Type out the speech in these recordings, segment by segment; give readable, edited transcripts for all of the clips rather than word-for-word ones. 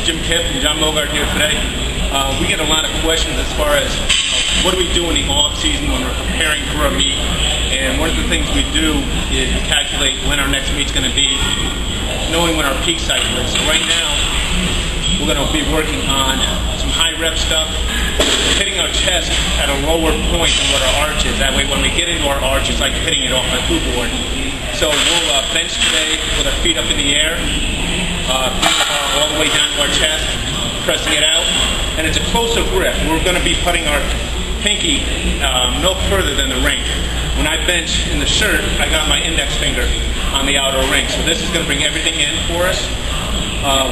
Kipp and John Bogart here today. We get a lot of questions as far as what do we do in the off season when we're preparing for a meet. And one of the things we do is we calculate when our next meet's going to be, knowing when our peak cycle is. So right now, we're going to be working on some high rep stuff, hitting our chest at a lower point than what our arch is. That way when we get into our arch, it's like hitting it off a foo board. So we'll bench today with our feet up in the air, all the way down to our chest, pressing it out. And it's a closer grip. We're going to be putting our pinky no further than the ring. When I bench in the shirt, I got my index finger on the outer ring. So this is going to bring everything in for us.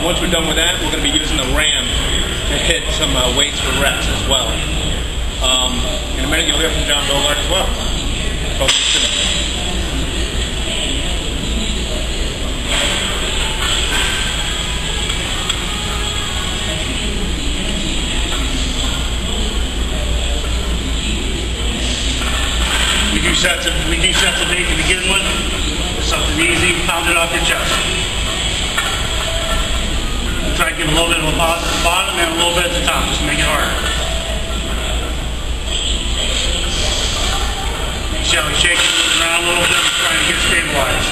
Once we're done with that, we're going to be using the ram to hit some weights for reps as well. In a minute, you'll hear from John Bogart as well. Talk to you soon. We do sets of 8 to begin with. Something easy, pound it off your chest. We'll try to give a little bit of a pause at the bottom and a little bit at the top, just to make it harder. Shall we shake it around a little bit and try to get stabilized?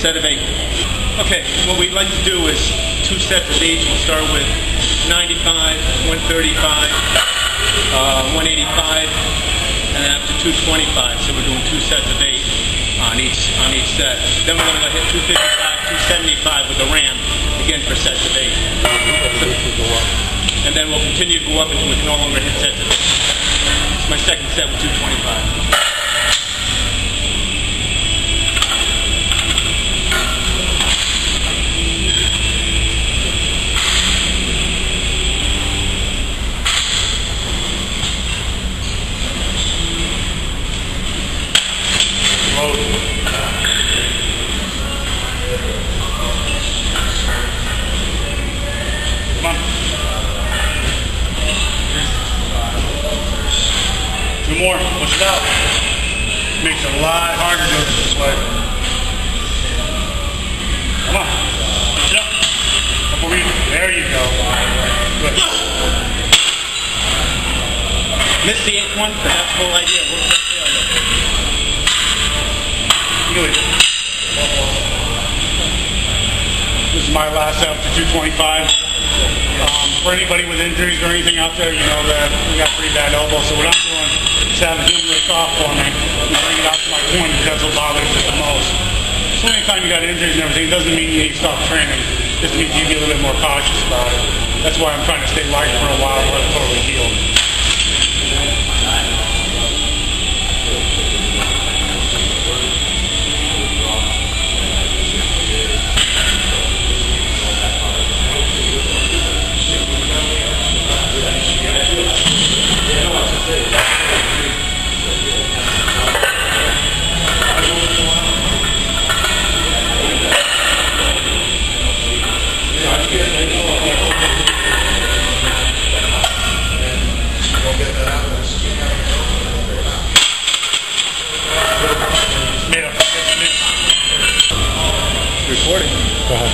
Set of 8. Okay, what we'd like to do is 2 sets of each. We'll start with 95, 135, 185. And then up to 225, so we're doing 2 sets of 8 on each set. Then we're going to hit 255, 275 with the ram, again for sets of 8. And then we'll continue to go up until we can no longer hit sets of 8. It's my second set with 225. More, push it out. Makes it a lot harder doing it this way. Come on, push it up. Couple reasons. There you go. Good. Missed the 8th one, but that's the whole idea. Work that failure. Good. This is my last set up to 225. For anybody with injuries or anything out there, you know that we got pretty bad elbows. So what I'm doing is having him lift off for me and bring it out to my point because it'll bother me the most. So anytime you got injuries and everything, it doesn't mean you need to stop training. It just means you be a little bit more cautious about it. That's why I'm trying to stay light for a while before it's totally healed. Recording. Go ahead.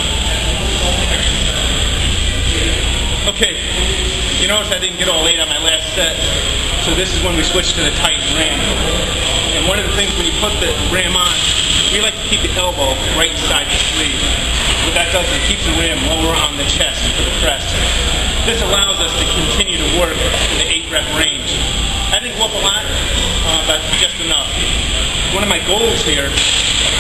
Okay, you notice I didn't get all 8 on my last set, so this is when we switch to the Titan ram. And one of the things when you put the ram on, we like to keep the elbow right inside the sleeve. What that does is it keeps the ram lower on the chest for the press. This allows us to continue to work in the 8 rep range. I didn't go up a lot, but just enough. One of my goals here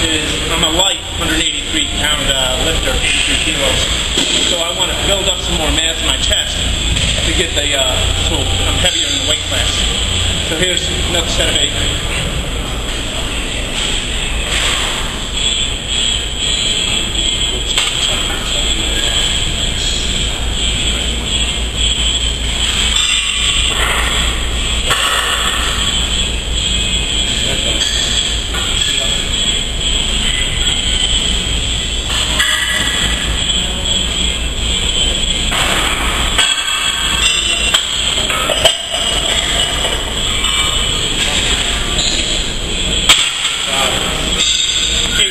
is I'm a light 183 pound lifter, 83 kilos. So I want to build up some more mass in my chest to get the, so I'm heavier in the weight class. So here's another set of 8.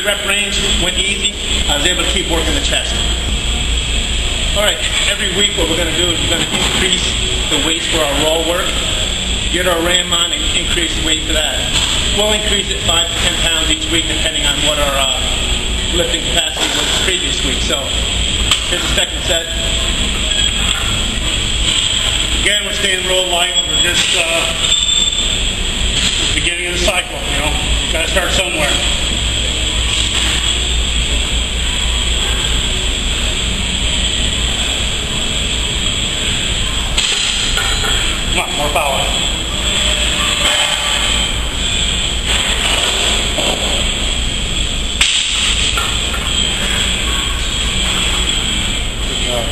Rep range went easy. I was able to keep working the chest. All right, every week what we're going to do is we're going to increase the weights for our raw work, get our RAM on and increase the weight for that. We'll increase it 5 to 10 pounds each week depending on what our lifting capacity was the previous week. So here's the second set. Again, we're staying real light. We're just beginning of the cycle, you know. Got to start somewhere. Come on, more power. Good job.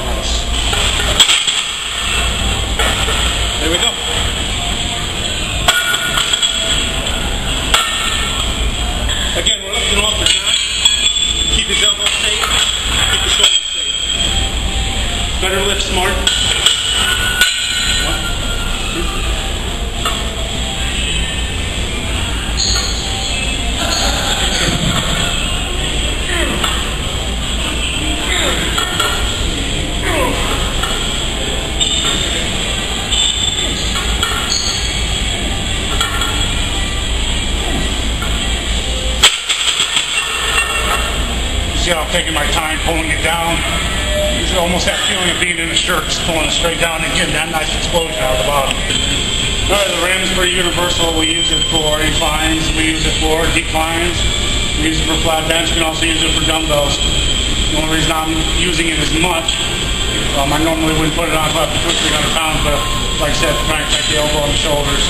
Nice. There we go. Again, we're lifting off for John. Keep his elbows straight, keep his shoulders straight. Better lift smart. See how I'm taking my time pulling it down. It's almost that feeling of being in a shirt, just pulling it straight down and getting that nice explosion out of the bottom. Alright, the RAM is pretty universal. We use it for inclines, we use it for declines, we use it for flat bench, we can also use it for dumbbells. The only reason I'm using it as much, I normally wouldn't put it on about 200 or 300 pounds, but like I said, trying to take the elbow and the shoulders,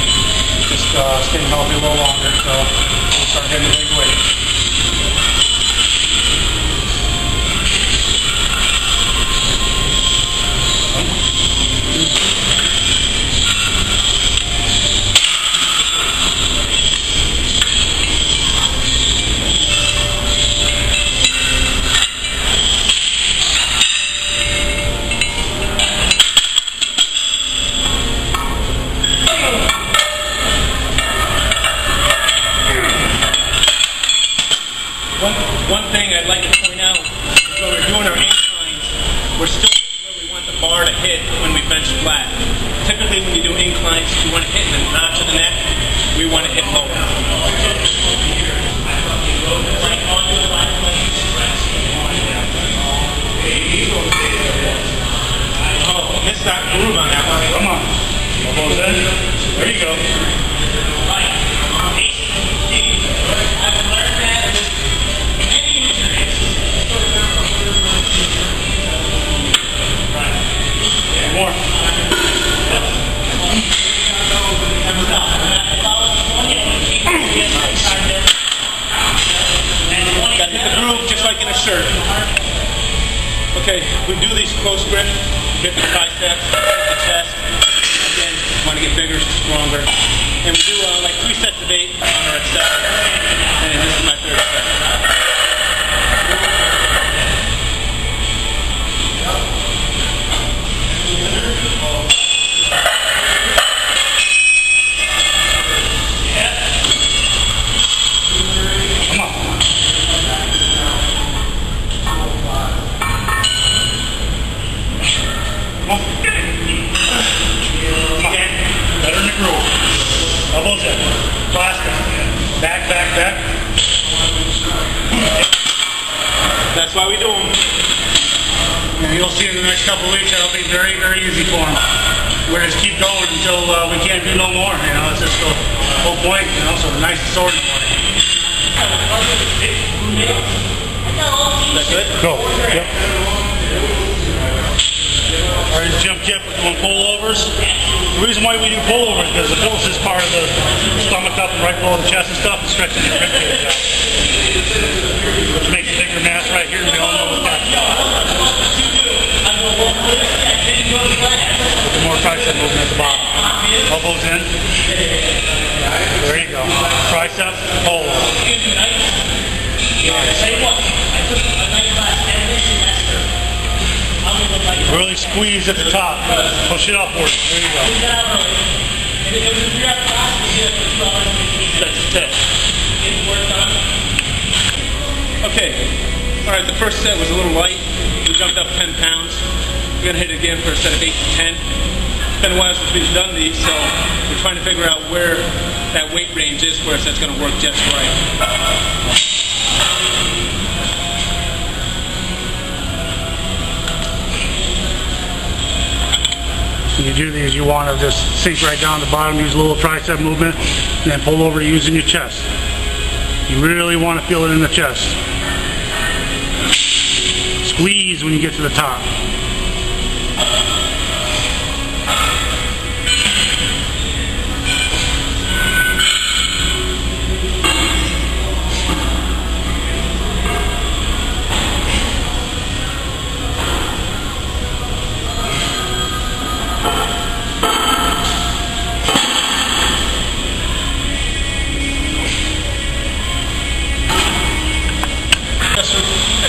just staying healthy a little longer, so we'll start hitting the big weight. One thing I'd like to point out is when we're doing our inclines, we're still where we want the bar to hit when we bench flat. Typically when you do inclines, you want to hit the notch of the neck, we want to hit lower. Oh, missed that groove on that one. Come on. Elbows in. There you go. More. Got to hit the groove just like in a shirt. Okay, we do these close grip, hit the triceps, the chest. Again, want to get bigger, stronger. And we do like 3 sets of 8 on our set. And this is my third set. Better in the groove. Elbows in. Faster. Back, back, back. That's why we do them. And you'll see in the next couple of weeks that'll be very, very easy for them. We'll just keep going until we can't do no more. You know, it's just the whole point. You know, so nice and sore in the morning. Is that good? Go. Yep. All right, Jim Kipp, we're doing pullovers. The reason why we do pullovers is because the pulse is part of the stomach up and right below the chest and stuff, and stretching the rib cage out. Which makes a bigger mass right here, and we all know what that's about. With the more tricep movement at the bottom. Elbows in. There you go. Tricep, pull. Really squeeze at the top. Push it upward. There you go. That's it. Okay. Alright, the first set was a little light. We jumped up 10 pounds. We're going to hit it again for a set of 8 to 10. It's been a while since we've done these, so we're trying to figure out where that weight range is for us that's going to work just right. When you do these, you want to just sink right down the bottom, use a little tricep movement, and then pull over using your chest. You really want to feel it in the chest. Squeeze when you get to the top.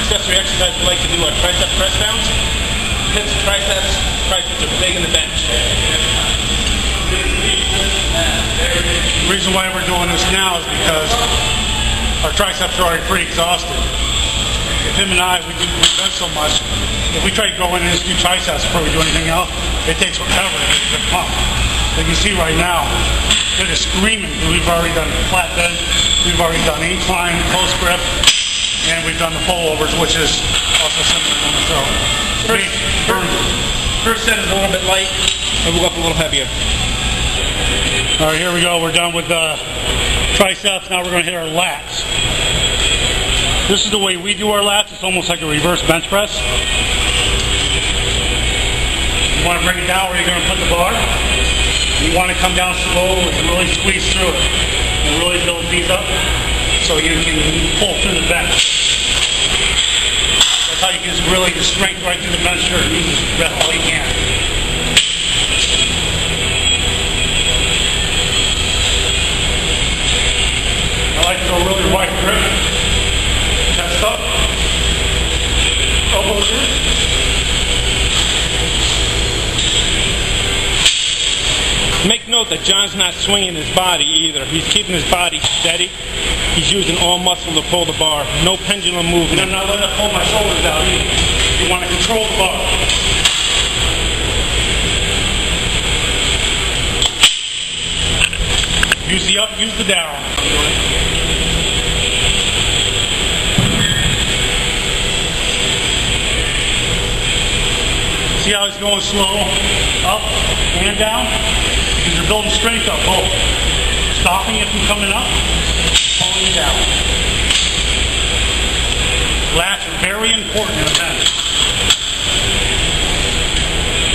Accessory exercise we like to do are tricep press downs. Hips, triceps are big in the bench. The reason why we're doing this now is because our triceps are already pretty exhausted. With him and I, we do bench so much. If we try to go in and just do triceps before we do anything else, it takes forever to get the pump. Like you see right now, they're just screaming. We've already done flat bench, we've already done incline, close grip, and we've done the pullovers, which is also similar to the throw. First set is a little bit light, and we'll go up a little heavier. All right, here we go. We're done with triceps. Now we're going to hit our lats. This is the way we do our lats. It's almost like a reverse bench press. You want to bring it down where you're going to put the bar. You want to come down slow and really squeeze through it. And really build these up so you can pull through the bench. That's how you can just really get strength right through the bench here and use the breath all you can. I like to go really wide grip. Chest up. Elbows in. Make note that John's not swinging his body either. He's keeping his body steady. He's using all muscle to pull the bar. No pendulum movement. I'm not letting it pull my shoulders out either. You want to control the bar. Use the up, use the down. See how he's going slow? Up and down? Because you're building strength up both. Stopping it from coming up, pulling it down. Lats are very important in a bench.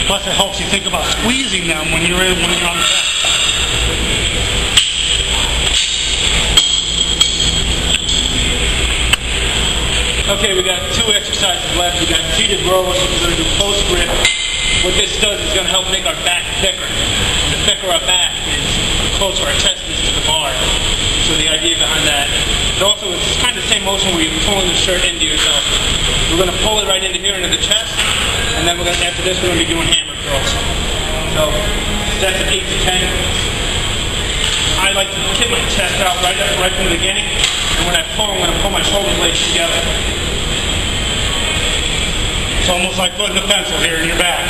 Plus it helps you think about squeezing them when you're on the bench. Okay, we got 2 exercises left. We got seated rows. We're going to do close grip. What this does is going to help make our back thicker. The thicker our back is, the closer our chest is to the bar. So the idea behind that. But also, it's kind of the same motion where you're pulling the shirt into yourself. We're going to pull it right into here, into the chest, and then after this, we're going to be doing hammer curls. So that's an 8 to 10. I like to kick my chest out right from the beginning, and when I pull, I'm going to pull my shoulder blades together. It's almost like putting a pencil here in your back.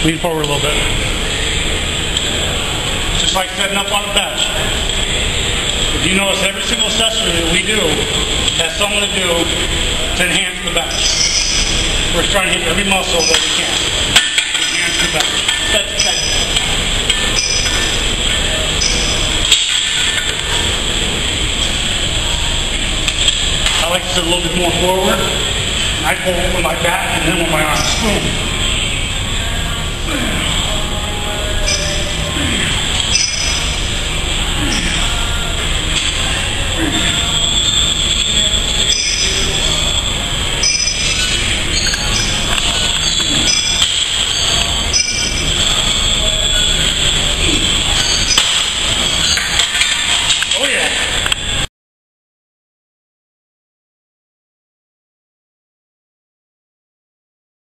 Lean forward a little bit. Just like setting up on a bench. If you notice, every single accessory that we do has something to do to enhance the bench. We're trying to hit every muscle that we can to enhance the bench. I like to sit a little bit more forward. I pull with my back, and then when